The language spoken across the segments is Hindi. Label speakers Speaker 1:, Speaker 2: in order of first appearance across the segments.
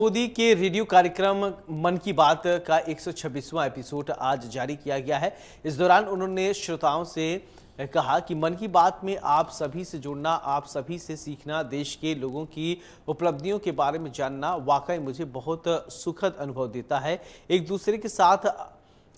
Speaker 1: मोदी के रेडियो कार्यक्रम मन की बात का 126वां एपिसोड आज जारी किया गया है। इस दौरान उन्होंने श्रोताओं से कहा कि मन की बात में आप सभी से जुड़ना, आप सभी से सीखना, देश के लोगों की उपलब्धियों के बारे में जानना वाकई मुझे बहुत सुखद अनुभव देता है। एक दूसरे के साथ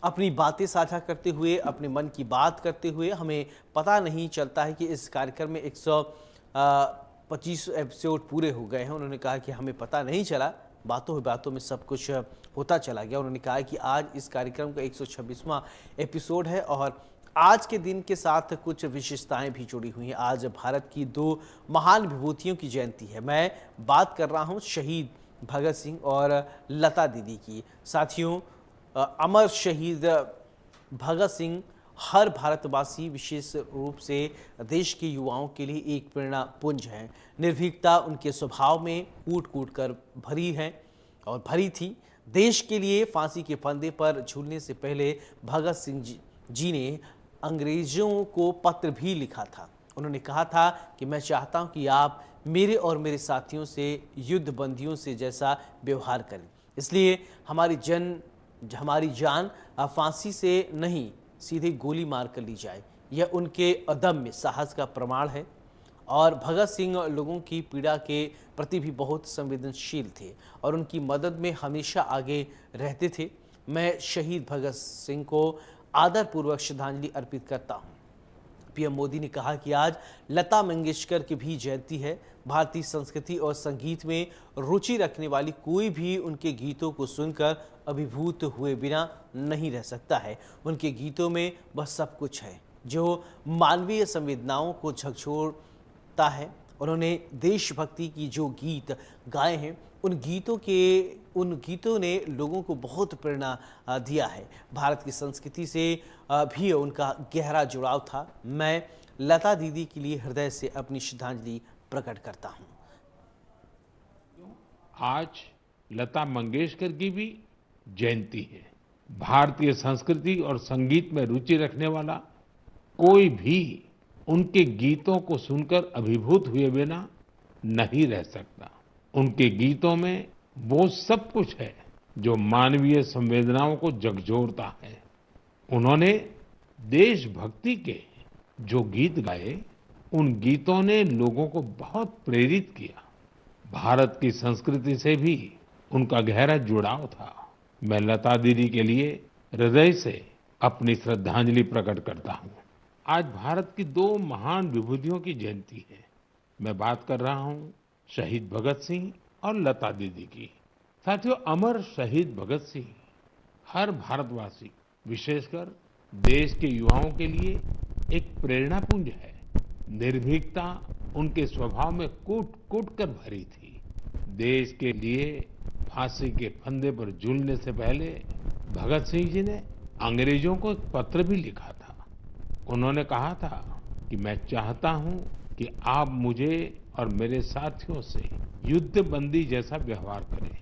Speaker 1: अपनी बातें साझा करते हुए, अपने मन की बात करते हुए हमें पता नहीं चलता है कि इस कार्यक्रम में 125 एपिसोड पूरे हो गए हैं। उन्होंने कहा कि हमें पता नहीं चला, बातों ही बातों में सब कुछ होता चला गया। उन्होंने कहा कि आज इस कार्यक्रम का 126वां एपिसोड है और आज के दिन के साथ कुछ विशेषताएं भी जुड़ी हुई हैं। आज भारत की दो महान विभूतियों की जयंती है। मैं बात कर रहा हूं शहीद भगत सिंह और लता दीदी की। साथियों, अमर शहीद भगत सिंह हर भारतवासी, विशेष रूप से देश के युवाओं के लिए एक प्रेरणा पुंज है। निर्भीकता उनके स्वभाव में कूट कूट कर भरी है और भरी थी। देश के लिए फांसी के फंदे पर झूलने से पहले भगत सिंह जी ने अंग्रेजों को पत्र भी लिखा था। उन्होंने कहा था कि मैं चाहता हूं कि आप मेरे और मेरे साथियों से युद्ध बंदियों से जैसा व्यवहार करें, इसलिए हमारी जान फांसी से नहीं, सीधे गोली मार कर ली जाए। यह उनके अदम्य साहस का प्रमाण है। और भगत सिंह लोगों की पीड़ा के प्रति भी बहुत संवेदनशील थे और उनकी मदद में हमेशा आगे रहते थे। मैं शहीद भगत सिंह को आदरपूर्वक श्रद्धांजलि अर्पित करता हूँ। पीएम मोदी ने कहा कि आज लता मंगेशकर की भी जयंती है। भारतीय संस्कृति और संगीत में रुचि रखने वाली कोई भी उनके गीतों को सुनकर अभिभूत हुए बिना नहीं रह सकता है। उनके गीतों में वह सब कुछ है जो मानवीय संवेदनाओं को झकझोरता है। उन्होंने देशभक्ति की जो गीत गाए हैं, उन गीतों ने लोगों को बहुत प्रेरणा दिया है। भारत की संस्कृति से भी उनका गहरा जुड़ाव था। मैं लता दीदी के लिए हृदय से अपनी श्रद्धांजलि प्रकट करता हूं।
Speaker 2: आज लता मंगेशकर की भी जयंती है। भारतीय संस्कृति और संगीत में रुचि रखने वाला कोई भी उनके गीतों को सुनकर अभिभूत हुए बिना नहीं रह सकता। उनके गीतों में वो सब कुछ है जो मानवीय संवेदनाओं को झकझोरता है। उन्होंने देशभक्ति के जो गीत गाए, उन गीतों ने लोगों को बहुत प्रेरित किया। भारत की संस्कृति से भी उनका गहरा जुड़ाव था। मैं लता दीदी के लिए हृदय से अपनी श्रद्धांजलि प्रकट करता हूँ। आज भारत की दो महान विभूतियों की जयंती है। मैं बात कर रहा हूँ शहीद भगत सिंह और लता दीदी की। साथियों, अमर शहीद भगत सिंह हर भारतवासी, विशेषकर देश के युवाओं के लिए एक प्रेरणा पुंज है। निर्भीकता उनके स्वभाव में कूट कूट कर भरी थी। देश के लिए फांसी के फंदे पर झूलने से पहले भगत सिंह जी ने अंग्रेजों को एक पत्र भी लिखा था। उन्होंने कहा था कि मैं चाहता हूं कि आप मुझे और मेरे साथियों से युद्ध बंदी जैसा व्यवहार करें,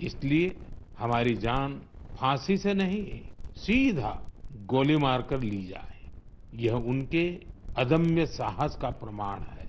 Speaker 2: इसलिए हमारी जान फांसी से नहीं, सीधा गोली मारकर ली जाए। यह उनके अदम्य साहस का प्रमाण है।